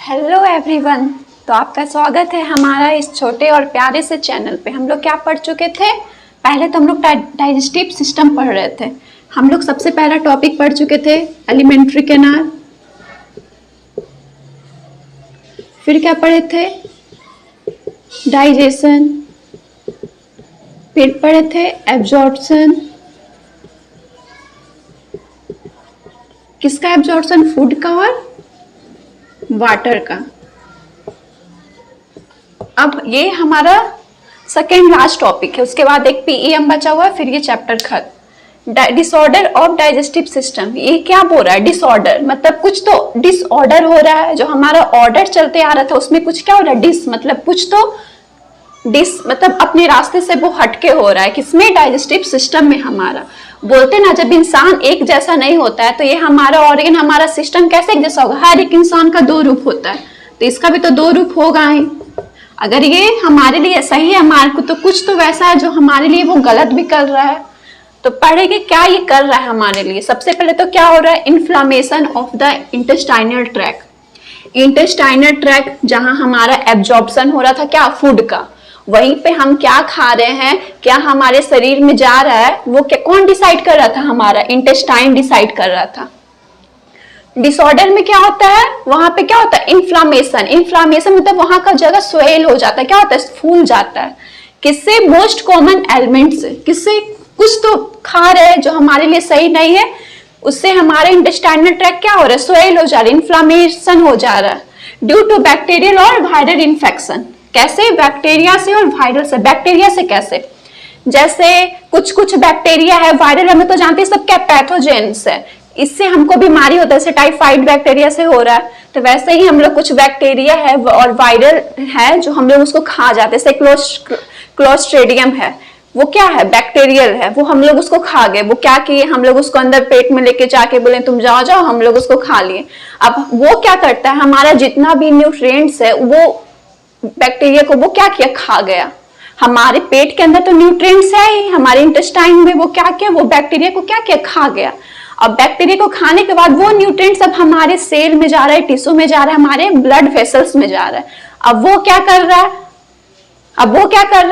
Hello everyone. तो आपका स्वागत है हमारा इस छोटे और प्यारे से चैनल पे। हम लोग क्या पढ़ चुके थे? पहले तो हम लोग डाइजेस्टिव सिस्टम पढ़ रहे थे। हम लोग सबसे पहला टॉपिक पढ़ चुके थे एलिमेंट्री कैनाल। फिर क्या पढ़े थे? डाइजेशन। फिर पढ़े थे एब्जॉर्प्शन। किसका एब्जॉर्प्शन? फूड का और वाटर का। अब ये हमारा सेकेंड लास्ट टॉपिक है, उसके बाद एक पीईएम बचा हुआ है, फिर ये चैप्टर खत्म। Disorder of digestive system. ये क्या बोल रहा है? डिसऑर्डर मतलब कुछ तो डिसऑर्डर हो रहा है। जो हमारा ऑर्डर चलते आ रहा था उसमें कुछ क्या हो रहा है? डिस मतलब कुछ तो डिस मतलब अपने रास्ते से वो हटके हो रहा है। किसमें? डाइजेस्टिव सिस्टम में। हमारा बोलते ना, जब इंसान एक जैसा नहीं होता है तो ये हमारा ऑर्गन, हमारा सिस्टम कैसे एक जैसा होगा? हर एक इंसान का दो रूप होता है, तो इसका भी तो दो रूप होगा ही। अगर ये हमारे लिए सही है हमारे को, तो कुछ तो वैसा है जो हमारे लिए वो गलत भी कर रहा है। तो पढ़ेंगे क्या ये कर रहा है हमारे लिए। सबसे पहले तो क्या हो रहा है? Inflammation of the intestinal tract. Intestinal tract जहां हमारा एब्जॉर्प्शन हो रहा था क्या? फूड का। वहीं पे हम क्या खा रहे हैं, क्या हमारे शरीर में जा रहा है, वो क्या कौन डिसाइड कर रहा था? हमारा इंटेस्टाइन डिसाइड कर रहा था। डिसऑर्डर में क्या होता है? वहां पे क्या होता है? इन्फ्लामेशन। इन्फ्लामेशन मतलब वहां का जगह स्वेल हो जाता है। क्या होता है? फूल जाता है। किससे? मोस्ट कॉमन एलिमेंट से। किससे? कुछ तो खा रहे हैं जो हमारे लिए सही नहीं है, उससे हमारे इंटेस्टाइनल ट्रैक्ट क्या हो रहा है? स्वेल हो जा रहा है, इन्फ्लामेशन हो जा रहा है ड्यू टू बैक्टीरियल और वायरल इन्फेक्शन। कैसे? बैक्टीरिया से और वायरल से। बैक्टीरिया से कैसे? जैसे कुछ बैक्टीरिया है, वायरल हमें तो जानते हैं सब क्या पैथोजेन्स है, इससे हमको बीमारी होता है। जैसे टाइफाइड बैक्टीरिया से हो रहा है, तो वैसे ही हम लोग कुछ बैक्टीरिया है और वायरल है जो हम लोग उसको खा जाते हैं। जैसे क्लोस्ट्रीडियम है, वो क्या है? बैक्टीरियल है, वो हम लोग उसको खा गए। वो क्या किए? हम लोग उसको अंदर पेट में लेके जाके बोले तुम जाओ जाओ, हम लोग उसको खा लिए। अब वो क्या करता है? हमारा जितना भी न्यूट्रिएंट्स है वो बैक्टीरिया को वो क्या किया? खा गया। हमारे पेट के अंदर तो न्यूट्रिएंट्स है ही, हमारे इंटेस्टाइन में वो क्या किया? वो बैक्टीरिया को क्या किया? खा गया। अब बैक्टीरिया को खाने के बाद वो न्यूट्रिएंट्स अब हमारे सेल में जा रहा है, टिश्यू में जा रहा है, हमारे ब्लड वेसल्स में जा रहा है। अब वो क्या कर रहा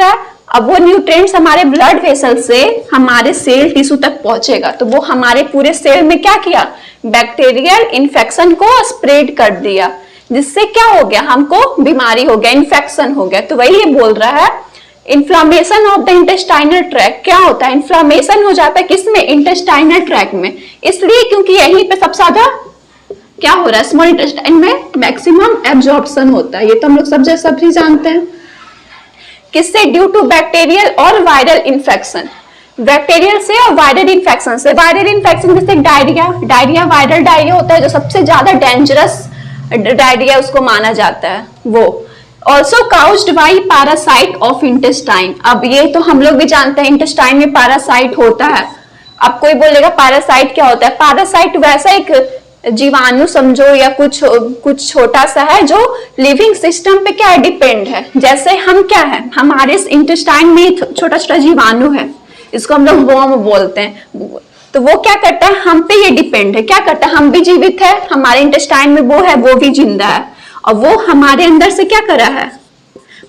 है? अब वो न्यूट्रिएंट्स हमारे ब्लड वेसल से हमारे सेल टिश्यू तक पहुंचेगा, तो वो हमारे पूरे सेल में क्या किया? बैक्टीरियल इन्फेक्शन को स्प्रेड कर दिया, जिससे क्या हो गया? हमको बीमारी हो गया, इन्फेक्शन हो गया। तो वही ये बोल रहा है inflammation of the intestinal tract. क्या होता है? इन्फ्लामेशन हो जाता है किसमें? इंटेस्टाइनल ट्रैक्ट में। इसलिए क्योंकि यहीं पे सबसे ज्यादा क्या हो रहा है? स्मॉल इंटेस्टाइन में मैक्सिमम एब्जॉर्प्शन होता है। ये तो हम लोग सब ही जानते हैं। किससे? ड्यू टू बैक्टीरियल और वायरल इन्फेक्शन। बैक्टीरियल से और वायरल इन्फेक्शन से। वायरल इन्फेक्शन जैसे डायरिया वायरल डायरिया होता है, जो सबसे ज्यादा डेंजरस डायरिया उसको माना जाता है। वो also caused by parasite of intestine. अब ये तो हम लोग भी जानते हैं इंटेस्टाइन में पैरासाइट होता है। अब कोई बोलेगा पैरासाइट क्या होता है? पैरासाइट वैसा एक जीवाणु समझो या कुछ छोटा सा है जो लिविंग सिस्टम पे क्या डिपेंड है। जैसे हम क्या है, हमारे इंटेस्टाइन में छोटा छोटा जीवाणु है, इसको हम लोग वर्म बोलते हैं। तो वो क्या करता है? हम पे ये डिपेंड है। क्या करता है? हम भी जीवित है, हमारे इंटेस्टाइन में वो है, वो भी जिंदा है, और वो हमारे अंदर से क्या कर रहा है?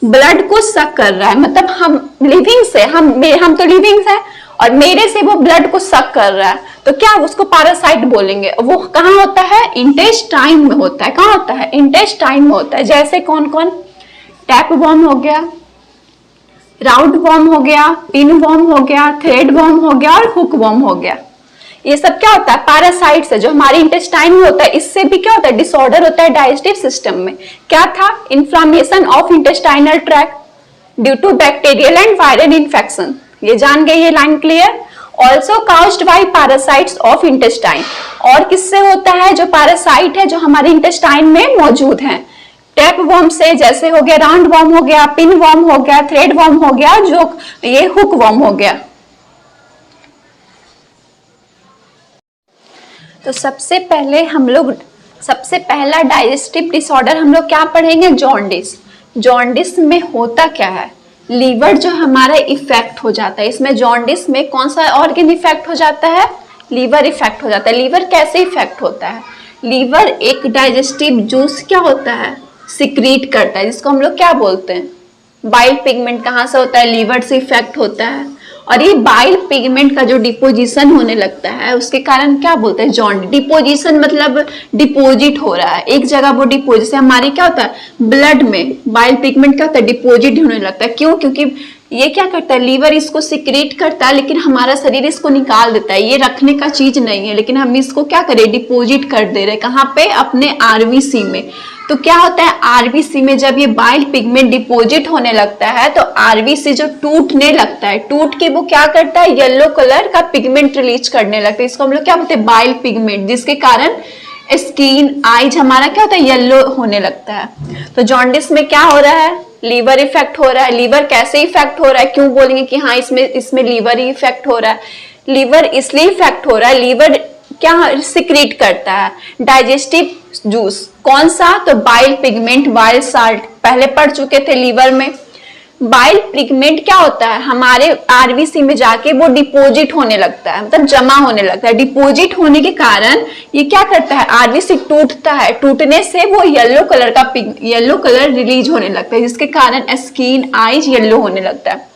ब्लड को सक कर रहा है। मतलब हम लिविंग से हम तो लिविंग है और मेरे से वो ब्लड को सक कर रहा है, तो क्या उसको पैरासाइट बोलेंगे। वो कहाँ होता है? इंटेस्टाइन में होता है। कहाँ होता है? इंटेस्टाइन में होता है। जैसे कौन कौन? टैप वर्म हो गया, राउंड वर्म हो गया, पिन वर्म हो गया, थ्रेड वर्म हो गया और हुक वर्म हो गया। ये सब क्या होता है? पैरासाइट्स है जो हमारे इंटेस्टाइन में होता है। इससे भी क्या होता है? डिसऑर्डर होता है डाइजेस्टिव सिस्टम में। क्या था? Inflammation of intestinal tract due to bacterial and viral infection. ये जान गए? ये line clear? Also caused by parasites of intestine. और किससे होता है? जो पैरासाइट है जो हमारे इंटेस्टाइन में मौजूद है। टैप वर्म से, जैसे हो गया राउंड वर्म हो गया, पिन वर्म हो गया, थ्रेड वर्म हो गया, जो ये हुक वर्म हो गया। तो सबसे पहला डाइजेस्टिव डिसऑर्डर हम लोग क्या पढ़ेंगे? जॉन्डिस। जॉन्डिस में होता क्या है? लीवर जो हमारा इफेक्ट हो जाता है। इसमें जॉन्डिस में कौन सा ऑर्गन इफेक्ट हो जाता है? लीवर इफेक्ट हो जाता है। लीवर कैसे इफेक्ट होता है? लीवर एक डाइजेस्टिव जूस क्या होता है, सिक्रीट करता है, जिसको हम लोग क्या बोलते हैं, बाइल पिगमेंट। कहाँ से होता है, लीवर से इफेक्ट होता है। और ये बाइल पिगमेंट का जो डिपोजिशन होने लगता है उसके कारण क्या बोलते हैं, जॉन्डिस। डिपोजिशन मतलब डिपोजिट हो रहा है एक जगह, वो डिपोजिट से हमारी क्या होता है ब्लड में बाइल पिगमेंट क्या होता है, डिपोजिट होने लगता है। क्यों, क्योंकि ये क्या करता है, लीवर इसको सिक्रीट करता है, लेकिन हमारा शरीर इसको निकाल देता है। ये रखने का चीज नहीं है, लेकिन हम इसको क्या करें, डिपोजिट कर दे रहे। कहाँ पे, अपने आरबीसी में। तो क्या होता है, आरबीसी में जब ये बाइल पिगमेंट डिपोजिट होने लगता है तो आरबीसी जो टूटने लगता है, टूट के वो क्या करता है, येलो कलर का पिगमेंट रिलीज करने लगता है। इसको हम लोग क्या बोलते हैं, बाइल पिगमेंट, जिसके कारण स्किन आईज हमारा क्या होता है, येलो होने लगता है। तो जॉन्डिस में क्या हो रहा है, लीवर इफेक्ट हो रहा है। लीवर कैसे इफेक्ट हो रहा है, क्यों बोलेंगे कि हाँ इसमें लीवर ही इफेक्ट हो रहा है। लीवर इसलिए इफेक्ट हो रहा है, लीवर क्या सिक्रीट करता है, डाइजेस्टिव जूस। कौन सा, तो बाइल पिगमेंट, बाइल साल्ट, पहले पढ़ चुके थे लीवर में। बाइल पिगमेंट क्या होता है, हमारे आरबीसी में जाके वो डिपोजिट होने लगता है, मतलब जमा होने लगता है। डिपोजिट होने के कारण ये क्या करता है, आरबीसी टूटता है, टूटने से वो येलो कलर रिलीज होने लगता है, जिसके कारण स्किन आईज येलो होने लगता है।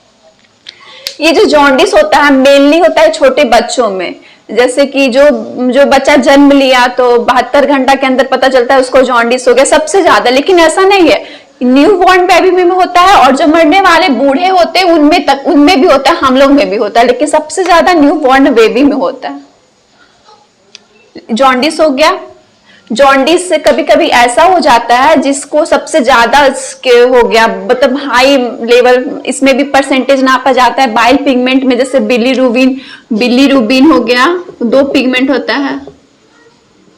ये जो जॉन्डिस होता है मेनली होता है छोटे बच्चों में। जैसे कि जो बच्चा जन्म लिया तो 72 घंटा के अंदर पता चलता है उसको जॉन्डिस हो गया सबसे ज्यादा, लेकिन ऐसा नहीं है, न्यू बॉर्न बेबी में होता है, और जो मरने वाले बूढ़े होते हैं उनमें भी होता है, हम लोग में भी होता है, लेकिन सबसे ज्यादा न्यू बॉर्न बेबी में होता है। जॉन्डिस हो गया। जॉन्डिस से कभी कभी ऐसा हो जाता है जिसको सबसे ज्यादा हो गया, मतलब हाई लेवल, इसमें भी परसेंटेज नापा जाता है बाइल पिगमेंट में। जैसे बिलीरुबिन हो गया, दो पिगमेंट होता है,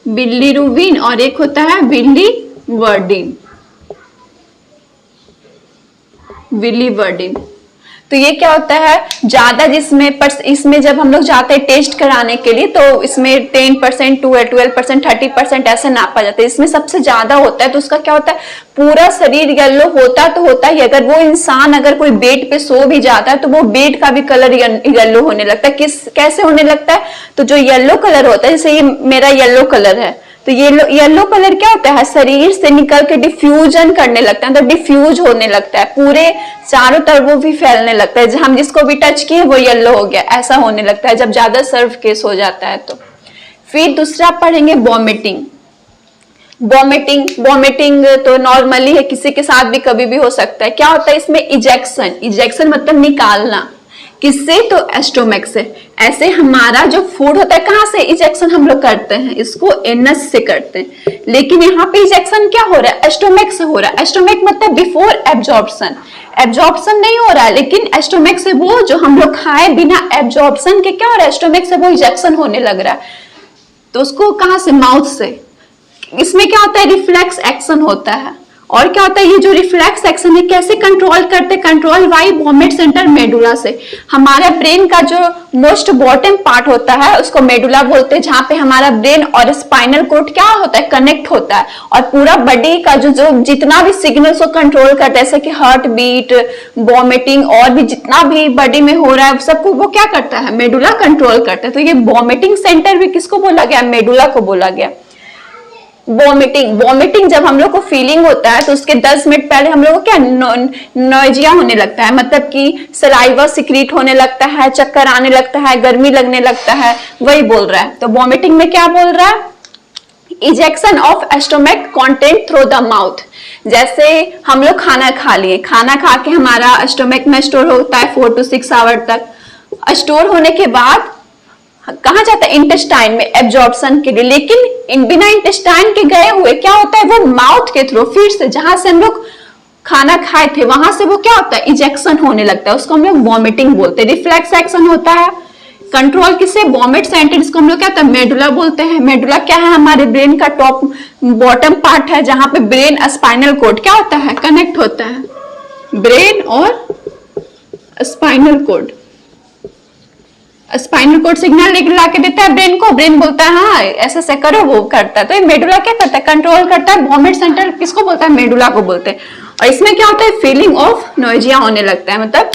बिलीरुबिन और एक होता है बिलीवर्डिन। तो ये क्या होता है, ज्यादा इसमें जब हम लोग जाते हैं टेस्ट कराने के लिए तो इसमें 10%, 12%, 30% ऐसे नापा जाता है। इसमें सबसे ज्यादा होता है, तो उसका क्या होता है, पूरा शरीर येलो होता तो होता ही। अगर वो इंसान अगर कोई बेड पे सो भी जाता है तो वो बेड का भी कलर येलो होने लगता है। कैसे होने लगता है, तो जो येलो कलर होता है, जैसे ये मेरा येलो कलर है, तो येलो कलर क्या होता है, शरीर से निकल के डिफ्यूजन करने लगता है, तो डिफ्यूज होने लगता है, पूरे चारों तरफ वो भी फैलने लगता है। हम जिसको भी टच किए वो येलो हो गया, ऐसा होने लगता है जब ज्यादा सर्व केस हो जाता है तो। फिर दूसरा पढ़ेंगे वॉमिटिंग। वॉमिटिंग तो नॉर्मली है, किसी के साथ भी कभी भी हो सकता है। क्या होता है इसमें, इजेक्शन मतलब निकालना। किससे, तो एस्टोमक से। ऐसे हमारा जो फूड होता है, कहाँ से इजेक्शन हम लोग करते हैं, इसको एनस से करते हैं, लेकिन यहाँ पे इजेक्शन क्या हो रहा है, एस्टोमक से हो रहा है। एस्टोमक मतलब बिफोर एब्जॉर्प्शन नहीं हो रहा है, लेकिन एस्टोमक से वो जो हम लोग खाए बिना एब्जॉर्प्शन के क्या हो रहा है, एस्टोमक से वो इजेक्शन होने लग रहा है। तो उसको कहाँ से, माउथ से। इसमें क्या होता है, रिफ्लेक्स एक्शन होता है। और क्या होता है, ये जो रिफ्लेक्स एक्शन है कैसे कंट्रोल करते, control by vomit centre medulla से। हमारा ब्रेन का जो मोस्ट बॉटम पार्ट होता है उसको मेडुला बोलते हैं, जहां पे हमारा ब्रेन और स्पाइनल कोड क्या होता है, कनेक्ट होता है, और पूरा बॉडी का जो जितना भी सिग्नल्स को कंट्रोल करता है, जैसे कि हार्ट बीट, वॉमिटिंग, और भी जितना भी बॉडी में हो रहा है सबको वो क्या करता है, मेडुला कंट्रोल करता है। तो ये वॉमिटिंग सेंटर भी किसको बोला गया, मेडुला को बोला गया। वॉमिटिंग जब हम लोग को फीलिंग होता है तो उसके 10 मिनट पहले हम लोग को क्या नोजिया होने लगता है, मतलब कि सलाइवा सिक्रीट होने लगता है, चक्कर आने लगता है, गर्मी लगने लगता है, वही बोल रहा है। तो वॉमिटिंग में क्या बोल रहा है, ejection of stomach content through the mouth. जैसे हम लोग खाना खा लिए, खाना खा के हमारा स्टोमक में स्टोर होता है 4 to 6 आवर तक। स्टोर होने के बाद कहाँ जाता है, इंटेस्टाइन में एब्जॉर्प्शन के लिए। लेकिन बिना इंटेस्टाइन के गए हुए क्या होता है, वो माउथ के थ्रू फिर से जहां से हम लोग खाना खाए थे वहां से वो क्या होता है, इजेक्शन होने लगता है। उसको हम लोग वॉमिटिंग बोलते हैं। रिफ्लेक्स एक्शन होता है, कंट्रोल किससे, वॉमिट सेंटर, जिसको हम लोग क्या होता है, मेडुला बोलते हैं। मेडुला क्या है, हमारे ब्रेन का टॉप बॉटम पार्ट है, जहां पे ब्रेन स्पाइनल कोड क्या होता है, कनेक्ट होता है, ब्रेन और spinal cord. Spinal cord signal ला के देता है ब्रेन को, ब्रेन बोलता है हाँ ऐसा से करो, वो करता है। तो ये मेडुला क्या करता है, कंट्रोल करता है। वॉमिट सेंटर किसको बोलता है, मेडुला को बोलते हैं। और इसमें क्या होता है, फीलिंग ऑफ नोजिया होने लगता है, मतलब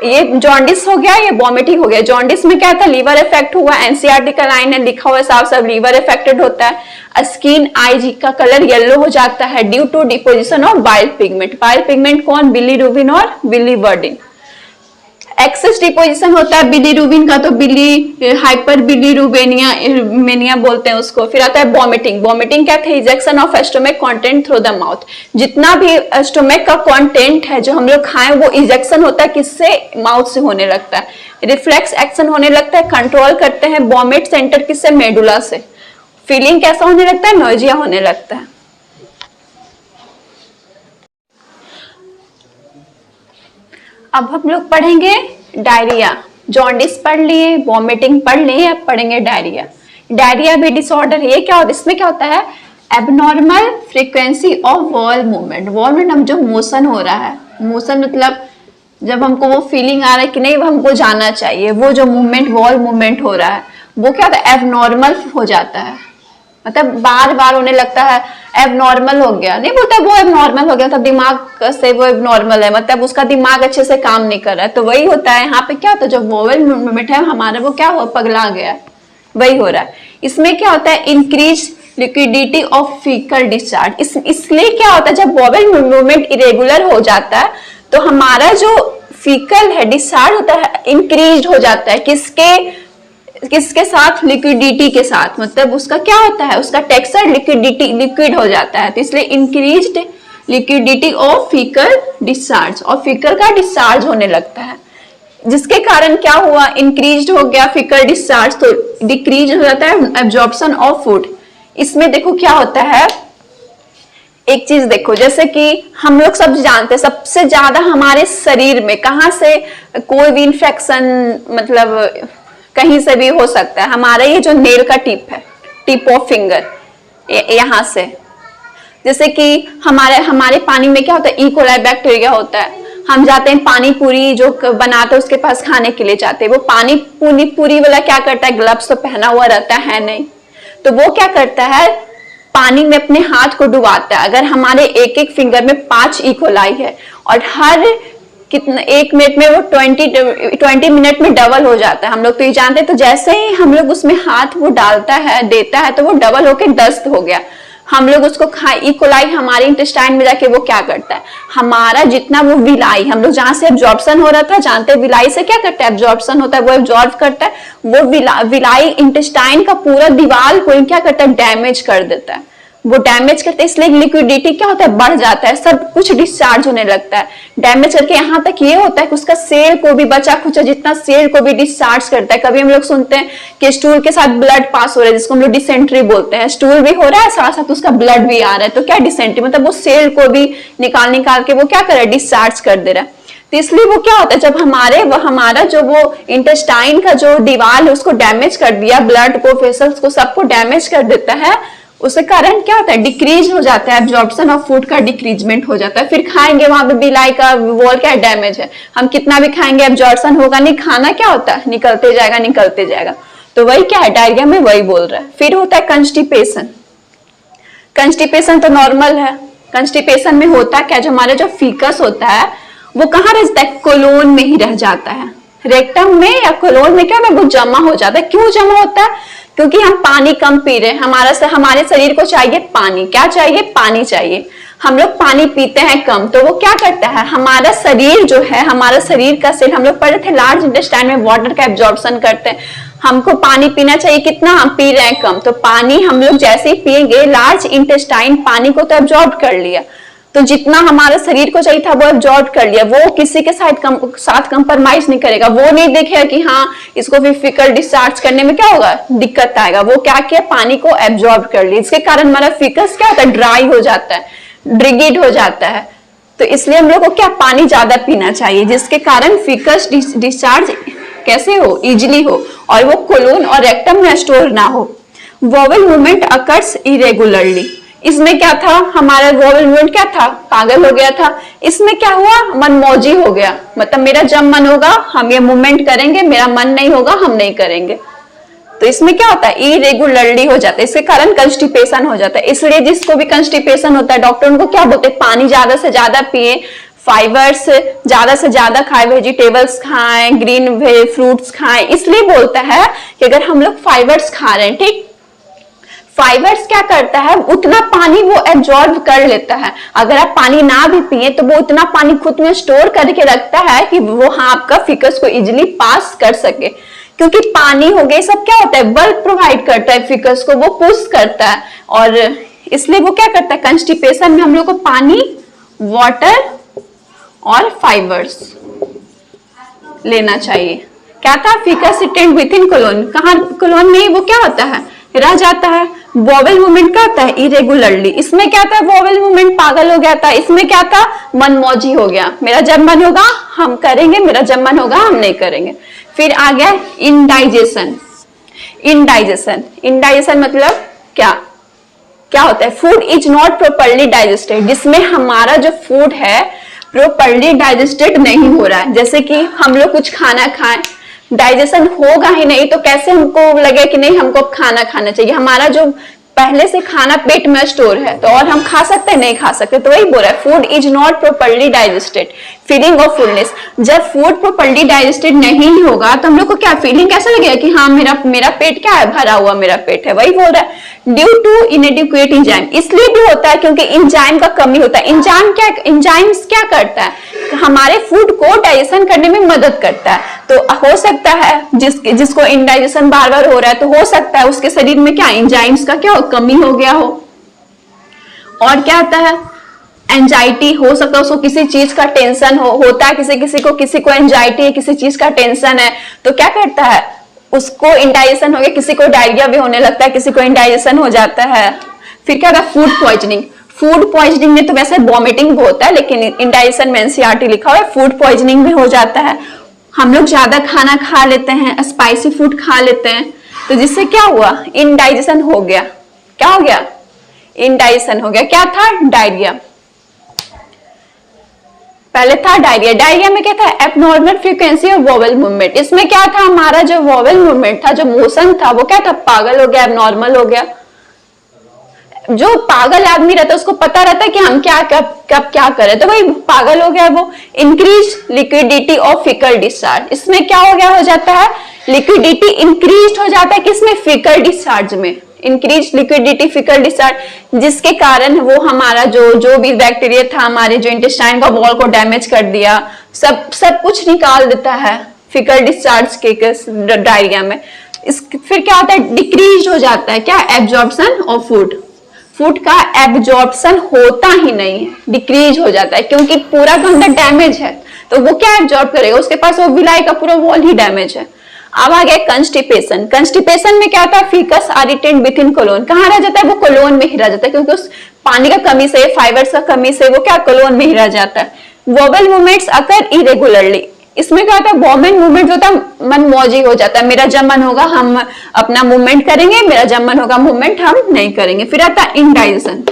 ये जॉन्डिस हो गया, ये वॉमिटिंग हो गया। जॉन्डिस में क्या था, लीवर इफेक्ट हुआ, एनसीईआरटी का लाइन है लिखा हुआ है साफ साफ, लीवर इफेक्टेड होता है। स्किन आई का कलर येलो हो जाता है due to deposition of bile pigment. Bile pigment कौन, बिलीरुबिन और बिलीवर्डिन। एक्सेस डिपोजिशन होता है बिलीरुबिन का, तो हाइपर बिलीरुबिनिया बोलते हैं उसको। फिर आता है वॉमिटिंग। वॉमिटिंग क्या थे, ejection of stomach content through the mouth. जितना भी स्टोमक का कंटेंट है जो हम लोग खाएं वो इजेक्शन होता है, किससे, माउथ से होने लगता है। रिफ्लेक्स एक्शन होने लगता है, कंट्रोल करते हैं वॉमिट सेंटर किससे, मेडुला से। फीलिंग कैसा होने लगता है, नोजिया होने लगता है। अब हम लोग पढ़ेंगे डायरिया। जॉन्डिस पढ़ लिए, वॉमिटिंग पढ़ लिए, अब पढ़ेंगे डायरिया। डायरिया भी डिसऑर्डर है। ये क्या होता है, इसमें क्या होता है, abnormal frequency of wall movement. Wall में हम जो मोशन हो रहा है, मोशन मतलब जब हमको वो फीलिंग आ रहा है कि नहीं वो हमको जाना चाहिए, वो जो मूवमेंट, वॉल मूवमेंट हो रहा है, वो क्या होता है, एबनॉर्मल हो जाता है। मतलब बार बार होने लगता है, एबनॉर्मल हो गया, नहीं बोलता वो एबनॉर्मल हो गया, मतलब दिमाग से वो एबनॉर्मल है, मतलब उसका दिमाग अच्छे से काम नहीं कर रहा है। तो वही होता है यहाँ पे, क्या होता है, जो वोवल मूवमेंट है हमारा वो क्या हुआ, पगला गया, वही हो रहा है। इसमें क्या होता है, increase liquidity of faecal discharge. इसलिए क्या होता है, जब वोवल मूवमेंट इरेगुलर हो जाता है तो हमारा जो फीकल है डिस्चार्ज होता है इंक्रीज हो जाता है। किसके साथ, लिक्विडिटी के साथ। मतलब उसका क्या होता है, उसका टेक्सचर लिक्विड हो जाता है। तो इसलिए increased liquidity of faecal discharge, और फीकल का डिस्चार्ज होने लगता है, जिसके कारण क्या हुआ, इंक्रीज्ड हो गया फीकल डिस्चार्ज, तो डिक्रीज हो जाता है एब्जॉर्प्शन ऑफ फूड। इसमें देखो क्या होता है, एक चीज देखो, जैसे कि हम लोग सब जानते हैं सबसे ज्यादा हमारे शरीर में कहाँ से कोई भी इंफेक्शन, मतलब कहीं से भी हो सकता है। हमारा ये जो नेल का टिप है, टिप ऑफ फिंगर, यहाँ से, जैसे कि हमारे पानी में क्या होता है, इकोलाई बैक्टीरिया होता है। हम जाते हैं पानी पूरी जो बनाते हैं उसके पास खाने के लिए जाते हैं, वो पानी पूरी वाला क्या करता है, ग्लव्स तो पहना हुआ रहता है नहीं, तो वो क्या करता है, पानी में अपने हाथ को डुबाता है। अगर हमारे एक एक फिंगर में 5 इकोलाई है और हर कितना 1 मिनट में वो 20 मिनट में डबल हो जाता है, हम लोग तो ये जानते हैं। तो जैसे ही हम लोग उसमें हाथ वो डालता है, देता है, तो वो डबल होके 10 हो गया। हम लोग उसको इकोलाई हमारे इंटेस्टाइन में जाके वो क्या करता है, हमारा जितना वो विलाई, हम लोग जहां से एब्जॉर्प्शन हो रहा था, जानते हैं विलाई से क्या करता है, एब्जॉर्प्शन होता है, वो एब्जॉर्ब करता है। वो विलाई इंटेस्टाइन का पूरा दीवार को क्या करता है, डैमेज कर देता है। वो डैमेज करते हैं, इसलिए लिक्विडिटी क्या होता है, बढ़ जाता है, सब कुछ डिस्चार्ज होने लगता है। डैमेज करके यहाँ तक ये होता है कि उसका सेल को भी, बचा खुचा जितना सेल को भी डिस्चार्ज करता है। कभी हम लोग सुनते हैं कि स्टूल के साथ ब्लड पास हो रहा है, जिसको हम लोग डिसेंट्री बोलते हैं। स्टूल भी हो रहा है, साथ साथ उसका ब्लड भी आ रहा है, तो क्या डिसेंट्री, मतलब वो सेल को भी निकाल के वो क्या कर रहा है, डिस्चार्ज कर दे रहा है। तो इसलिए वो क्या होता है, जब हमारा जो वो इंटेस्टाइन का जो दीवार है उसको डैमेज कर दिया, ब्लड को, वेसल्स को, सबको डैमेज कर देता है, उसके कारण क्या होता है, डिक्रीज हो जाता है, एब्जॉर्प्शन ऑफ फूड का डिक्रीजमेंट हो जाता है। फिर खाएंगे, वहां पे बिलाई का वॉल क्या डैमेज है, हम कितना भी खाएंगे एब्जॉर्प्शन होगा नहीं, खाना क्या होता है, निकलते जाएगा। तो वही क्या है, डायरिया में वही बोल रहा है। फिर होता है कंस्टिपेशन। कंस्टिपेशन तो नॉर्मल है। कंस्टिपेशन में होता क्या, जो हमारा जो फीकस होता है वो कहाँ रहता है, कोलोन में ही रह जाता है। रेक्टम में या कोलोन में क्या है, वो जमा हो जाता है। क्यों जमा होता है, क्योंकि हम पानी कम पी रहे हैं। हमारे शरीर को चाहिए पानी, क्या चाहिए, पानी चाहिए। हम लोग पानी पीते हैं कम, तो वो क्या करता है, हमारा शरीर जो है, हमारा शरीर का सेल, हम लोग पढ़े थे लार्ज इंटेस्टाइन में वाटर का एब्जॉर्प्शन करते हैं। हमको पानी पीना चाहिए, कितना हम पी रहे हैं, कम। तो पानी हम लोग जैसे ही पिएंगे, लार्ज इंटेस्टाइन पानी को तो एब्जॉर्ब कर लिया, तो जितना हमारे शरीर को चाहिए था वो एब्जॉर्ब कर लिया। वो किसी के साथ कंप्रोमाइज नहीं करेगा, वो नहीं देखेगा कि हाँ इसको भी फीकल डिस्चार्ज करने में क्या होगा, दिक्कत आएगा। वो क्या किया, पानी को एब्जॉर्ब कर लिया, इसके कारण हमारा फीकस क्या होता है, ड्राई हो जाता है, ड्रिगिड हो जाता है। तो इसलिए हम लोग को क्या, पानी ज्यादा पीना चाहिए, जिसके कारण फीकस डिस्चार्ज कैसे हो, इजिली हो, और वो कोलोन और रेक्टम में स्टोर ना हो। Vowel movement occurs irregularly. इसमें क्या था, हमारा वोवल मूवमेंट क्या था, पागल हो गया था। इसमें क्या हुआ, मनमौजी हो गया, मतलब मेरा जब मन होगा हम ये मूवमेंट करेंगे, मेरा मन नहीं होगा हम नहीं करेंगे। तो इसमें क्या होता है, इरेगुलरली हो जाता है, इसके कारण कंस्टिपेशन हो जाता है। इसलिए जिसको भी कंस्टिपेशन होता है, डॉक्टर उनको क्या बोलते हैं, पानी ज्यादा से ज्यादा पिए, फाइबर्स ज्यादा से ज्यादा खाएं, वेजिटेबल्स खाएं, ग्रीन फ्रूट्स खाएं। इसलिए बोलता है कि अगर हम लोग फाइबर्स खा रहे हैं, ठीक, फाइबर्स क्या करता है, उतना पानी वो एब्जॉर्ब कर लेता है। अगर आप पानी ना भी पिए तो वो उतना पानी खुद में स्टोर करके रखता है कि वो आपका फिकस को इजिली पास कर सके। क्योंकि पानी हो गया, सब क्या होता है, बल्क प्रोवाइड करता है फिकस को, वो पुश करता है। और इसलिए वो क्या करता है, कंस्टिपेशन में हम लोग को पानी, वाटर और फाइबर्स लेना चाहिए। क्या था, फिकस सिटेंड विद इन कोलोन, कहां कोलोन में वो क्या होता है, रह जाता है। वोवेल मूवमेंट क्या होता है, इरेगुलरली। इसमें क्या था, वोवेल मूवमेंट पागल हो गया था। इसमें क्या था, मनमौजी हो गया, मेरा जब मन होगा हम करेंगे, मेरा जब मन होगा हम नहीं करेंगे। फिर आ गया इनडाइजेशन। इनडाइजेशन मतलब क्या होता है, food is not properly digested, जिसमें हमारा जो फूड है प्रॉपर्ली डाइजेस्टेड नहीं हो रहा है। जैसे कि हम लोग कुछ खाना खाएं, डाइजेशन होगा ही नहीं तो कैसे हमको लगे कि नहीं हमको खाना खाना चाहिए। हमारा जो पहले से खाना पेट में स्टोर है तो और हम खा सकते हैं, नहीं खा सकते। तो वही बोल रहा है, food is not properly digested, feeling of fullness. जब फूड प्रॉपर्ली डाइजेस्टेड नहीं होगा तो हम लोग को क्या फीलिंग कैसा लगेगा कि हाँ मेरा पेट क्या है, भरा हुआ मेरा पेट है। वही बोल रहा है, ड्यू टू इनएडिक्वेट एंजाइम। इसलिए भी होता है क्योंकि एंजाइम का कमी होता है। एंजाइम्स क्या करता है, हमारे फूड को डाइजेशन करने में मदद करता है। तो हो सकता है जिसको इनडाइजेशन बार बार हो रहा है, तो हो सकता है उसके शरीर में क्या एंजाइम्स का क्या कमी हो गया हो। और क्या आता है, एंजाइटी, हो सकता है उसको किसी चीज का टेंशन होता है, किसी को एंजाइटी है, किसी चीज का टेंशन है, तो क्या करता है, उसको इंडाइजेशन हो गया, किसी को डायरिया भी होने लगता है, किसी को इंडाइजेशन हो जाता है। फिर क्या होता है, फूड पॉइजनिंग। फूड पॉइजनिंग में तो वैसे वॉमिटिंग भी होता है, लेकिन इंडाइजेशन में एनसीईआरटी लिखा हुआ है, फूड पॉइजनिंग भी हो जाता है। हम लोग ज्यादा खाना खा लेते हैं, स्पाइसी फूड खा लेते हैं, तो जिससे क्या हुआ, इंडाइजेशन हो गया। क्या हो गया, इंडाइजेशन हो गया। क्या था, डायरिया। पहले था डायरिया में क्या था, abnormal frequency of vowel movement. इसमें क्या था, हमारा जो वोवेल मूवमेंट था, जो मोशन था, वो क्या था, पागल हो गया, एबनॉर्मल हो गया। जो पागल आदमी रहता है उसको पता रहता है कि हम कब क्या करें, तो भाई पागल हो गया वो। Increase liquidity of faecal discharge. इसमें क्या हो जाता है, लिक्विडिटी इंक्रीज हो जाता है, किसमें, फिकल डिस्चार्ज में। इंक्रीज लिक्विडिटी फिकल डिस्चार्ज, जिसके कारण वो हमारा जो भी बैक्टीरिया था हमारे जो इंटेस्टाइन का वॉल को डैमेज कर दिया, सब कुछ निकाल देता है फिकल डिस्चार्ज के डायरिया में। फिर क्या होता है, डिक्रीज हो जाता है क्या, एब्जॉर्प्शन ऑफ फूड का एब्जॉर्प्शन होता ही नहीं है, डिक्रीज हो जाता है, क्योंकि पूरा का अंदर डैमेज है, तो वो क्या एब्जॉर्ब करेगा, उसके पास वो विलाई का पूरा वॉल ही डैमेज है। अब आ गया कंस्टिपेशन। कंस्टिपेशन में क्या होता है, faeces are retained within colon. कहाँ रह जाता है, वो कोलोन में ही रह जाता है, क्योंकि उस पानी का कमी से, फाइबर्स का कमी से वो क्या कोलोन में ही रह जाता है। वोवेल मूवमेंट्स अकर इरेगुलरली। इसमें क्या होता है, वोवेल मूवमेंट जो होता है मनमौजी हो जाता है, मेरा जब मन होगा हम अपना मूवमेंट करेंगे, मेरा जब मन होगा मूवमेंट हम नहीं करेंगे। फिर आता है इंडाइजेशन।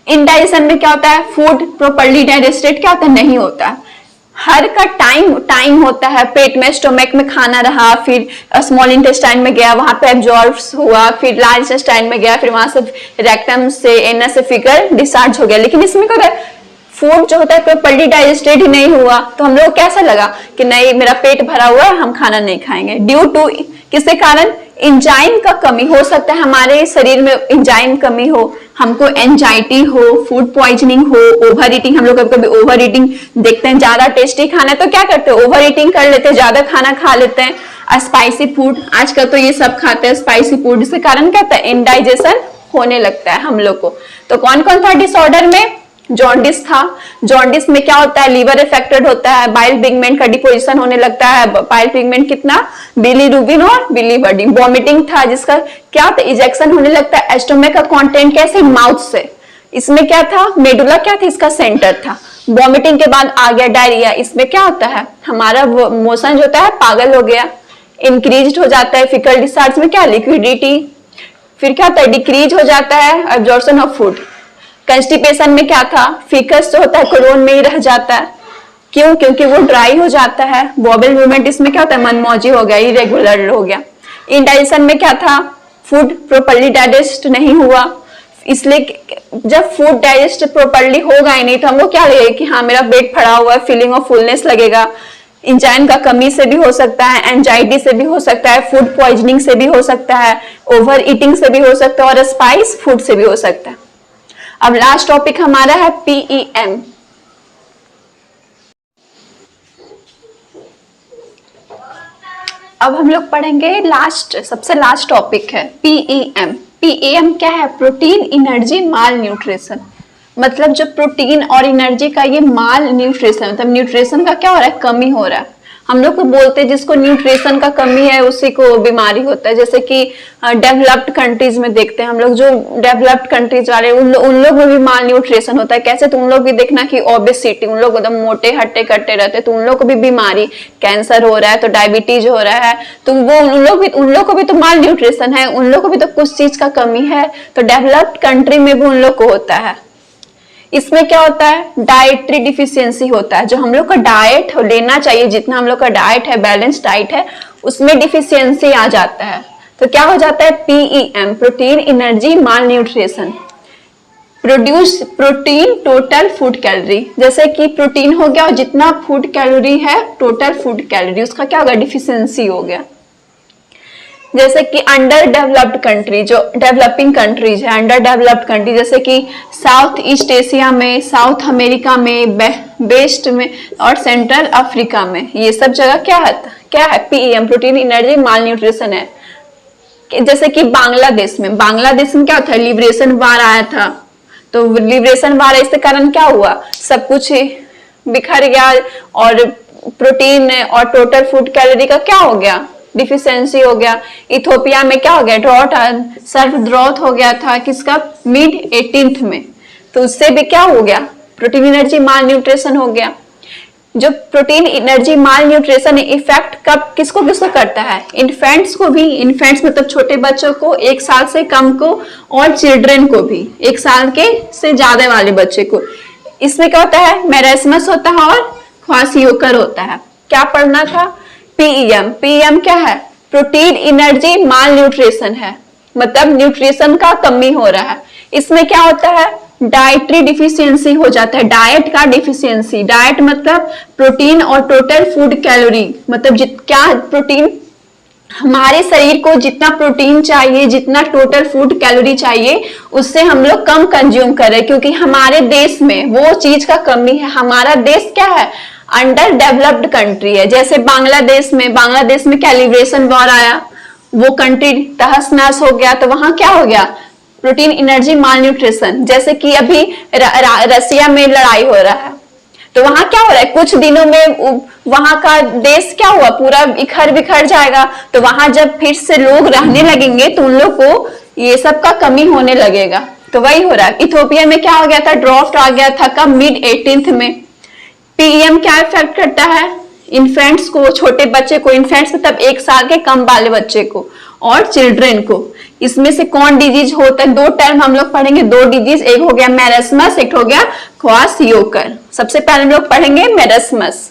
इंडाइजेशन में क्या होता है, फूड प्रॉपर्ली डाइजेस्टेड क्या होता है, नहीं होता है। हर का टाइम होता है, पेट में स्टोमक में खाना रहा, फिर स्मॉल इंटेस्टाइन में गया, वहां पे एब्जॉर्ब हुआ, फिर लार्ज इंटेस्टाइन में गया, फिर वहां से रेक्टम से एनस से फिकल डिस्चार्ज हो गया। लेकिन इसमें क्या होता है, फूड जो होता है प्रॉपर्ली डाइजेस्टेड ही नहीं हुआ, तो हम लोग कैसा लगा कि नहीं मेरा पेट भरा हुआ है, हम खाना नहीं खाएंगे। ड्यू टू किसके कारण, एंजाइम का कमी। हो सकता है हमारे शरीर में एंजाइम कमी हो, हमको एंजाइटी हो, फूड पॉइजनिंग हो, ओवर ईटिंग। हम लोग कभी कभी ओवर ईटिंग देखते हैं, ज्यादा टेस्टी खाना है तो क्या करते हैं, ओवर ईटिंग कर लेते हैं, ज्यादा खाना खा लेते हैं। स्पाइसी फूड आजकल तो ये सब खाते हैं स्पाइसी फूड, जिसके कारण क्या होता है, इंडाइजेशन होने लगता है हम लोग को। तो कौन कौन था डिसऑर्डर में, जॉन्डिस था। जॉन्डिस में क्या होता है, लीवर इफेक्टेड होता है, बाइल पिगमेंट का डिपोजिशन होने लगता है। बाइल पिगमेंट कितना, बिलीरुबिन और बिलीवर्डिन। वॉमिटिंग था, जिसका क्या होता है, इजेक्शन होने लगता है। एस्टोमक का कंटेंट कैसे, माउथ से। इसमें क्या था, मेडुला क्या था, इसका सेंटर था। वॉमिटिंग के बाद आ गया डायरिया। इसमें क्या होता है, हमारा मोशन जो होता है पागल हो गया, इंक्रीज हो जाता है। फिकल डिस्चार्ज में क्या, लिक्विडिटी। फिर क्या होता है, डिक्रीज हो जाता है एब्जॉर्प्शन ऑफ फूड। कंस्टिपेशन में क्या था, फिकस जो होता है कोलोन में ही रह जाता है। क्यों, क्योंकि वो ड्राई हो जाता है। वोवेल मूवमेंट इसमें क्या होता है, मनमौजी हो गया, इरेगुलर हो गया। इंडाइजेशन में क्या था, फूड प्रॉपर्ली डाइजेस्ट नहीं हुआ। इसलिए जब फूड डाइजेस्ट प्रॉपर्ली होगा ही नहीं तो हमको क्या लगेगा कि हाँ मेरा पेट भरा हुआ है, फीलिंग ऑफ फुलनेस लगेगा। इंजाइम का कमी से भी हो सकता है, एंजाइटी से भी हो सकता है, फूड पॉइजनिंग से भी हो सकता है, ओवर ईटिंग से भी हो सकता है और स्पाइस फूड से भी हो सकता है। अब लास्ट टॉपिक हमारा है पीईएम। अब हम लोग पढ़ेंगे सबसे लास्ट टॉपिक है पीईएम। पीईएम क्या है? प्रोटीन एनर्जी माल न्यूट्रिशन। मतलब जो प्रोटीन और एनर्जी का ये माल न्यूट्रिशन, मतलब न्यूट्रिशन का क्या हो रहा है? कमी हो रहा है। हम लोग को बोलते हैं जिसको न्यूट्रिशन का कमी है उसी को बीमारी होता है। जैसे कि डेवलप्ड कंट्रीज में देखते हैं हम लोग, जो डेवलप्ड कंट्रीज वाले उन लोग में भी माल न्यूट्रिशन होता है। कैसे? तो उन लोग भी देखना कि ओबेसिटी, उन लोग एकदम मोटे हट्टे कट्टे रहते हैं तो उन लोग को भी बीमारी, कैंसर हो रहा है तो डायबिटीज हो रहा है, तो वो उन लोग को भी तो माल न्यूट्रिशन है, उन लोग को भी तो कुछ चीज का कमी है। तो डेवलप्ड कंट्री में भी उन लोग को होता है। इसमें क्या होता है? डाइटरी डिफिशियंसी होता है। जो हम लोग का डाइट लेना चाहिए, जितना हम लोग का डाइट है, बैलेंस डाइट है, उसमें डिफिशियंसी आ जाता है। तो क्या हो जाता है? PEM, protein energy malnutrition. Produce protein total food calorie. जैसे कि प्रोटीन हो गया और जितना फूड कैलोरी है, टोटल फूड कैलोरी, उसका क्या होगा? डिफिशियंसी हो गया। जैसे कि अंडर डेवलप्ड कंट्री, जो डेवलपिंग कंट्रीज है, अंडर डेवलप्ड कंट्री जैसे कि साउथ ईस्ट एशिया में, साउथ अमेरिका में, वेस्ट में और सेंट्रल अफ्रीका में, ये सब जगह क्या है? पीईएम, प्रोटीन एनर्जी माल न्यूट्रिशन है। जैसे कि बांग्लादेश में क्या होता है? लिबरेशन वार आया था, तो लिबरेशन वार इसके कारण क्या हुआ? सब कुछ बिखर गया और प्रोटीन और टोटल फूड कैलोरी का क्या हो गया? डिफिशियंसी हो गया। इथोपिया में क्या हो गया? ड्रॉट हो गया था किसका? मिड 18th में। तो उससे भी क्या हो गया? प्रोटीन एनर्जी माल न्यूट्रिशन हो गया। जो प्रोटीन एनर्जी माल न्यूट्रिशन इफेक्ट कब किसको करता है? इन्फेंट्स को भी। इन्फेंट्स मतलब छोटे बच्चों को, 1 साल से कम को, और चिल्ड्रन को भी, 1 साल के से ज्यादा वाले बच्चे को। इसमें क्या होता है? मेरेस्मस होता है और क्वासियोकर होता है। क्या पढ़ना था? पीईएम क्या है? प्रोटीन एनर्जी माल न्यूट्रिशन है, मतलब न्यूट्रिशन का कमी हो रहा है। इसमें क्या होता है? डाइटरी डिफिशियंसी हो जाता है, डाइट का डिफिशियंसी। डाइट मतलब प्रोटीन और टोटल फूड कैलोरी, मतलब क्या प्रोटीन, हमारे शरीर को जितना प्रोटीन चाहिए, जितना टोटल फूड कैलोरी चाहिए, उससे हम लोग कम कंज्यूम कर रहे हैं, क्योंकि हमारे देश में वो चीज का कमी है। हमारा देश क्या है? अंडर डेवलप्ड कंट्री है। जैसे बांग्लादेश में क्या लिबरेशन वॉर आया, वो कंट्री तहस नहस हो गया, तो वहां क्या हो गया? प्रोटीन एनर्जी माल न्यूट्रिशन। जैसे कि अभी रसिया में लड़ाई हो रहा है, तो वहां क्या हो रहा है? कुछ दिनों में वहां का देश क्या हुआ? पूरा इखर बिखर जाएगा। तो वहां जब फिर से लोग रहने लगेंगे तो उन लोग को ये सब का कमी होने लगेगा। तो वही हो रहा है। इथोपिया में क्या हो गया था? ड्रॉट आ गया था कब? मिड 18th में। पीईएम क्या इफेक्ट करता है? इन्फेंट्स को, छोटे बच्चे को, इन्फेंट्स मतलब 1 साल के कम वाले बच्चे को, और चिल्ड्रन को। इसमें से कौन डिजीज होता है? 2 टर्म हम लोग पढ़ेंगे, 2 डिजीज, एक हो गया मेरेस्मस, एक हो गया क्वासियोकर। सबसे पहले हम लोग पढ़ेंगे मेरेस्मस।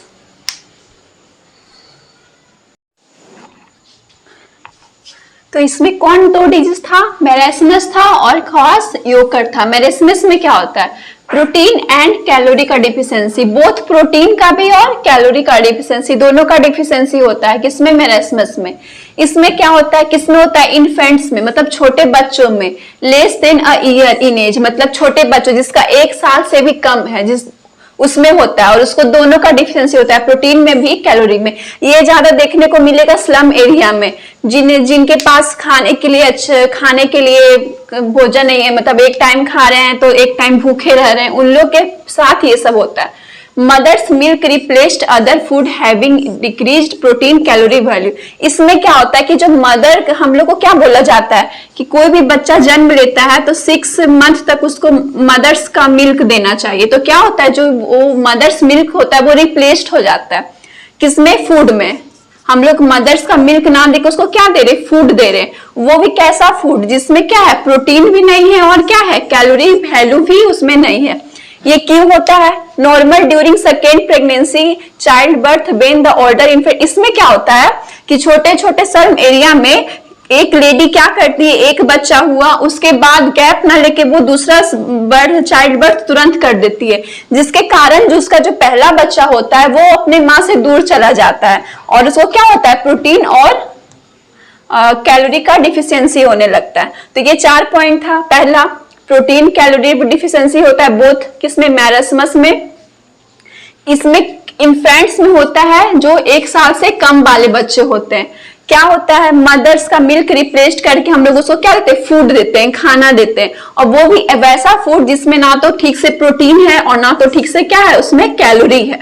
तो इसमें कौन 2 डिजीज था? मेरेस्मस था और क्वासियोकर था। मेरेस्मस में क्या होता है? प्रोटीन एंड कैलोरी का डिफिशियंसी, बोथ प्रोटीन का भी और कैलोरी का डिफिशियंसी, दोनों का डिफिशियंसी होता है। किसमें? मेरेस्मस में। इसमें क्या होता है? किसमें होता है? इन्फेंट्स में, मतलब छोटे बच्चों में, less than a year in age, मतलब छोटे बच्चों जिसका 1 साल से भी कम है, उसमें होता है। और उसको दोनों का डिफिशियंसी होता है, प्रोटीन में भी कैलोरी में। ये ज्यादा देखने को मिलेगा स्लम एरिया में, जिनके पास खाने के लिए भोजन नहीं है, मतलब एक टाइम खा रहे हैं तो एक टाइम भूखे रह रहे हैं, उन लोग के साथ ये सब होता है। Mother's milk replaced other food having decreased protein calorie value. इसमें क्या होता है कि जो मदर, हम लोग को क्या बोला जाता है कि कोई भी बच्चा जन्म लेता है तो 6 मंथ तक उसको मदर्स का मिल्क देना चाहिए। तो क्या होता है? जो वो मदर्स मिल्क होता है वो रिप्लेस्ड हो जाता है किसमें? फूड में। हम लोग मदर्स का मिल्क नाम देकर उसको क्या दे रहे? फूड दे रहे। वो भी कैसा फूड? जिसमें क्या है? प्रोटीन भी नहीं है और क्या है? कैलोरी वैल्यू भी उसमें नहीं है। ये क्यों होता है? Normal during second pregnancy, child birth, when the order infect. इसमें क्या होता है कि छोटे छोटे सर्म एरिया में एक लेडी क्या करती है, एक बच्चा हुआ उसके बाद गैप ना लेके वो दूसरा चाइल्ड बर्थ तुरंत कर देती है, जिसके कारण जो उसका जो पहला बच्चा होता है वो अपने माँ से दूर चला जाता है और उसको क्या होता है, प्रोटीन और कैलोरी का डिफिशियंसी होने लगता है। तो ये 4 पॉइंट था। पहला, प्रोटीन कैलोरी डिफिशियंसी होता है बोथ किसमें, मैरस्मस में। इसमें इन्फेंट्स में होता है जो 1 साल से कम वाले बच्चे होते हैं। क्या होता है, मदर्स का मिल्क रिप्लेस करके हम लोग उसको क्या देते हैं, फूड देते हैं, खाना देते हैं, और वो भी वैसा फूड जिसमें ना तो ठीक से प्रोटीन है और ना तो ठीक से क्या है, उसमें कैलोरी है।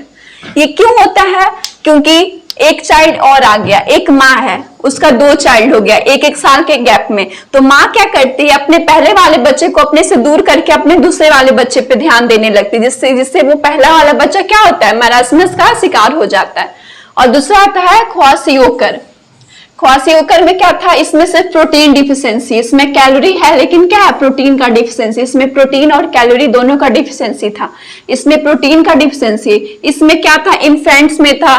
ये क्यों होता है, क्योंकि एक चाइल्ड और आ गया, एक माँ है उसका 2 चाइल्ड हो गया 1-1 साल के गैप में, तो माँ क्या करती है, अपने पहले वाले बच्चे को अपने से दूर करके अपने दूसरे वाले बच्चे पे ध्यान देने लगती है, जिससे वो पहला वाला बच्चा क्या होता है, मैरास्मस का शिकार हो जाता है। और दूसरा आता है ख्वासियोकर। ख्वासियोकर में क्या था, इसमें सिर्फ प्रोटीन डिफिशियंसी, इसमें कैलोरी है लेकिन क्या है, प्रोटीन का डिफिशियंसी। इसमें प्रोटीन और कैलोरी दोनों का डिफिशियंसी था, इसमें प्रोटीन का डिफिशियंसी। इसमें क्या था, इन्फेंट्स में था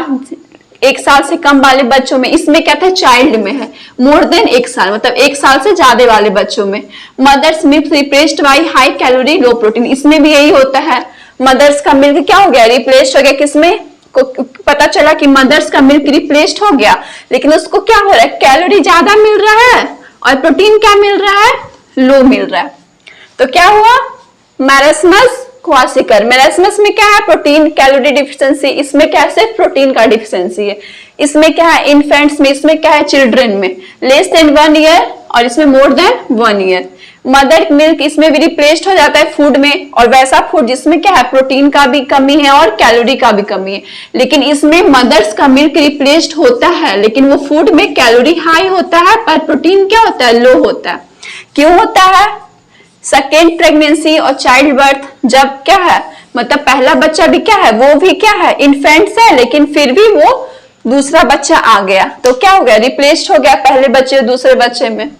1 साल से कम वाले बच्चों में। इसमें क्या था, चाइल्ड में है मोर देन 1 साल, मतलब 1 साल से ज्यादा वाले बच्चों में। Mother's milk replaced by high calorie low protein, इसमें भी यही होता है। मदर्स का मिल्क क्या हो गया, रिप्लेस्ड हो गया किसमें, को पता चला कि मदर्स का मिल्क रिप्लेस्ड हो गया, लेकिन उसको क्या हो रहा है, कैलोरी ज्यादा मिल रहा है और प्रोटीन क्या मिल रहा है, लो मिल रहा है। तो क्या हुआ, मैरस्मस ख्वासिकर। मैरस्मस में क्या है, प्रोटीन कैलोरी डिफिशियंसी, इसमें क्या है, सिर्फ प्रोटीन का डिफिशियंसी है। इसमें क्या है, इन्फेंट्स में, इसमें क्या है, चिल्ड्रन में लेस देन 1 ईयर और इसमें more than 1 year. Mother milk इसमें भी रिप्लेस्ड हो जाता है फूड में, और वैसा फूड जिसमें क्या है, प्रोटीन का भी कमी है और कैलोरी का भी कमी है। लेकिन इसमें मदर्स का मिल्क रिप्लेस्ड होता है, लेकिन वो फूड में कैलोरी हाई होता है पर प्रोटीन क्या होता है, लो होता है। क्यों होता है, सेकेंड प्रेगनेंसी और चाइल्ड बर्थ जब क्या है, मतलब पहला बच्चा भी क्या है, वो भी क्या है, इन्फेंट्स है, लेकिन फिर भी वो दूसरा बच्चा आ गया, तो क्या हो गया, रिप्लेस्ड हो गया पहले बच्चे दूसरे बच्चे में।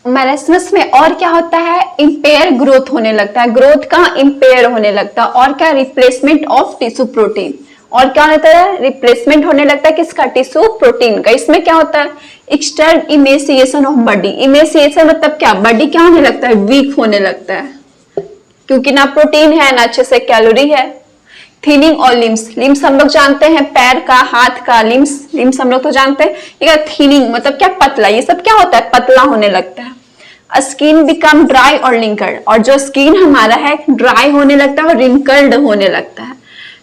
मैरस्मस में और क्या होता है, इंपेयर ग्रोथ होने लगता है, ग्रोथ का इंपेयर होने लगता है, और क्या, रिप्लेसमेंट ऑफ टिश्यू प्रोटीन, और क्या होता है, रिप्लेसमेंट होने लगता है किसका, टिश्यू प्रोटीन का। इसमें क्या होता है, extern emaciation of body. Emaciation मतलब क्या, बॉडी क्या होने लगता है, वीक होने लगता है, क्योंकि ना प्रोटीन है ना अच्छे से कैलोरी है। थिनिंग और लिम्स, लिम्स हम लोग जानते हैं पैर का, हाथ का, लिम्स हम लोग तो जानते हैं। ठीक है, थिनिंग मतलब क्या, पतला, ये सब क्या होता है, पतला होने लगता है। स्किन बिकम ड्राई और रिंकल्ड, और जो स्किन हमारा है ड्राई होने लगता है और रिंकल्ड होने लगता है।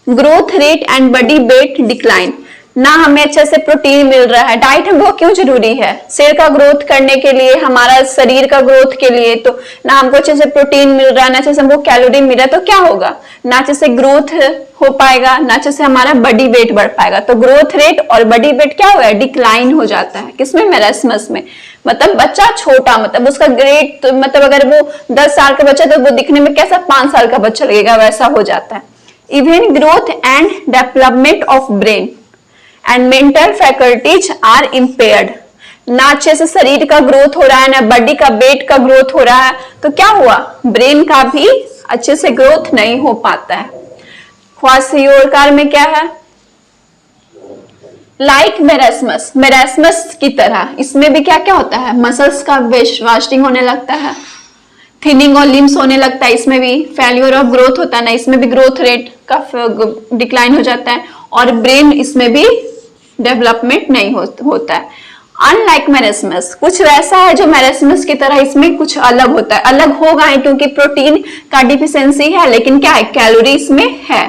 Growth rate and body weight decline, ना हमें अच्छे से प्रोटीन मिल रहा है। डाइट हमको क्यों जरूरी है, सेल का ग्रोथ करने के लिए, हमारा शरीर का ग्रोथ के लिए, तो ना हमको अच्छे से प्रोटीन मिल रहा है, ना अच्छे से हमको कैलोरी मिल रहा है, तो क्या होगा, ना अच्छे से ग्रोथ हो पाएगा, ना अच्छे से हमारा बॉडी वेट बढ़ पाएगा। तो ग्रोथ रेट और बॉडी वेट क्या होगा, डिक्लाइन हो जाता है किसमें, मैरस्मस में। मतलब बच्चा छोटा, मतलब उसका ग्रेड तो, मतलब अगर वो 10 साल का बच्चा तो वो दिखने में कैसा 5 साल का बच्चा लगेगा, वैसा हो जाता है। Even growth and development of brain and mental faculties are impaired, ना अच्छे से शरीर का ग्रोथ हो रहा है, ना बॉडी का वेट का ग्रोथ हो रहा है, तो क्या हुआ, ब्रेन का भी अच्छे से ग्रोथ नहीं हो पाता है। ख्वासियोकर में क्या है, लाइक मैरस्मस, मैरस्मस की तरह इसमें भी क्या क्या होता है, मसल्स का वास्टिंग होने लगता है, थिनिंग और लिम्स होने लगता है, इसमें भी फेल्यूर ऑफ ग्रोथ होता है ना, इसमें भी ग्रोथ रेट का डिक्लाइन हो जाता है, और ब्रेन इसमें भी डेवलपमेंट नहीं होता है। अनलाइक मैरस्मस, कुछ वैसा है जो मैरस्मस की तरह इसमें कुछ अलग होता है, अलग होगा ही क्योंकि प्रोटीन का डिफिशियंसी है, लेकिन क्या है, कैलोरी इसमें है।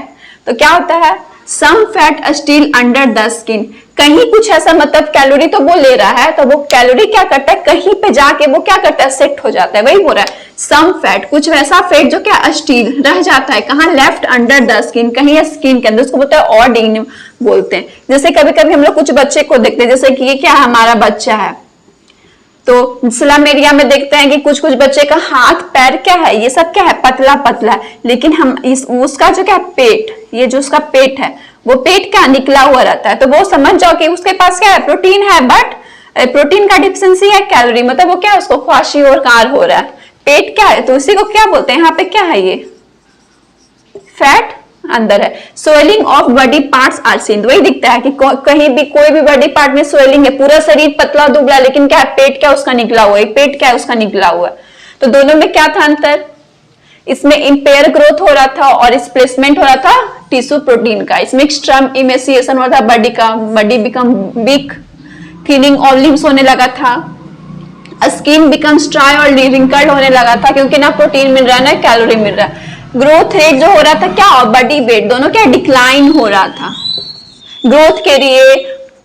तो क्या होता है, some fat still under the skin, कहीं कुछ ऐसा, मतलब कैलोरी तो वो ले रहा है, तो वो कैलोरी क्या करता है, कहीं पे जाके वो क्या करता है, सेट हो जाता है, वही हो रहा है। सम फैट, कुछ वैसा फैट जो क्या स्टील रह जाता है, कहाँ, लेफ्ट अंडर द स्किन, कहीं स्किन के अंदर, उसको बोलते हैं ऑर्डिन बोलते हैं। जैसे कभी कभी हम लोग कुछ बच्चे को देखते हैं, जैसे कि ये क्या हमारा बच्चा है, तो स्लम एरिया में देखते हैं कि कुछ कुछ बच्चे का हाथ पैर क्या है, ये सब क्या है, पतला पतला है, लेकिन हम उसका जो क्या पेट, ये जो उसका पेट है, वो पेट क्या निकला हुआ रहता है, तो वो समझ जाओ कि उसके पास क्या है, प्रोटीन है, बट प्रोटीन का डिफिशियंसी है, कैलोरी, मतलब वो क्या है, उसको ख्वासियोकर हो रहा है। पेट क्या है, तो उसी को क्या बोलते हैं, यहाँ पे क्या है, ये फैट अंदर है। Swelling of body parts are seen, वही दिखता है कि कहीं भी कोई भी बॉडी पार्ट में स्वेलिंग है, पूरा शरीर पतला दुबला, लेकिन क्या है, पेट क्या उसका निकला हुआ है, पेट क्या है उसका निकला हुआ है। तो दोनों में क्या था अंतर, इसमें इंपेयर ग्रोथ हो रहा था और डिस्प्लेसमेंट हो रहा था टिश्यू प्रोटीन का। इसमें एक्सट्रीम इमेसिएशन हो रहा था बॉडी का, body become weak, thinning of limbs होने लगा था, स्किन बिकम्स ड्राई और रिंकल्ड होने लगा था, क्योंकि ना प्रोटीन मिल रहा है ना कैलोरी मिल रहा है। ग्रोथ रेट जो हो रहा था क्या, और बॉडी वेट दोनों क्या डिक्लाइन हो रहा था। ग्रोथ के लिए,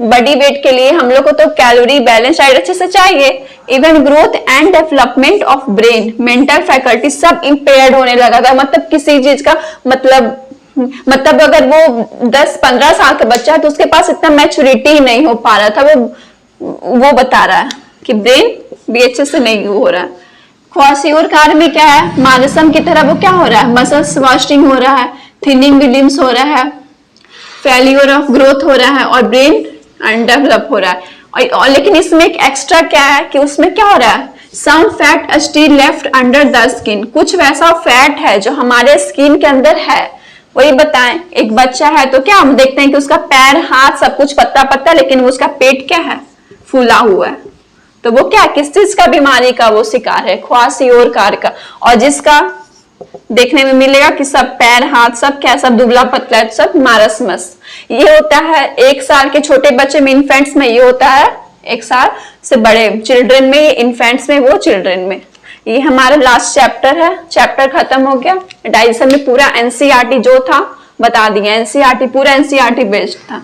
बॉडी वेट के लिए हम लोग को तो कैलोरी बैलेंस डाइट अच्छे से चाहिए। Even growth and development of brain, mental faculty सब इम्पेयर्ड होने लगा था। मतलब किसी चीज का मतलब अगर वो 10-15 साल का बच्चा है तो उसके पास इतना मैच्योरिटी नहीं हो पा रहा था, वो बता रहा है कि ब्रेन भी अच्छे से नहीं हो रहा है। क्वासियोर कार्य में क्या है, मानसम की तरह वो क्या हो रहा है, मसल्स वास्टिंग हो रहा है, थिनिंग लिम्स हो रहा है, फेल्यूर ऑफ ग्रोथ हो रहा है और ब्रेन अनडेवलप हो रहा है। और लेकिन इसमें एक एक्स्ट्रा क्या है कि उसमें क्या हो रहा है, some fat still left under the skin, कुछ वैसा फैट है जो हमारे स्किन के अंदर है। वही बताएं, एक बच्चा है तो क्या हम देखते हैं कि उसका पैर हाथ सब कुछ पत्ता पत्ता, लेकिन उसका पेट क्या है, फूला हुआ है। तो वो क्या, किस चीज का बीमारी का वो शिकार है, क्वासियोरकार का। और जिसका देखने में मिलेगा कि सब पैर हाथ सब क्या, सब दुबला पतला, सब मारसमस। ये होता है 1 साल के छोटे बच्चे में, इन्फेंट्स में ये होता है, 1 साल से बड़े चिल्ड्रन में, इन्फेंट्स में, वो चिल्ड्रन में। ये हमारा लास्ट चैप्टर है, चैप्टर खत्म हो गया। डाइजेशन में पूरा एनसीईआरटी जो था बता दिया, एनसीईआरटी पूरा एनसीईआरटी बेस्ड था।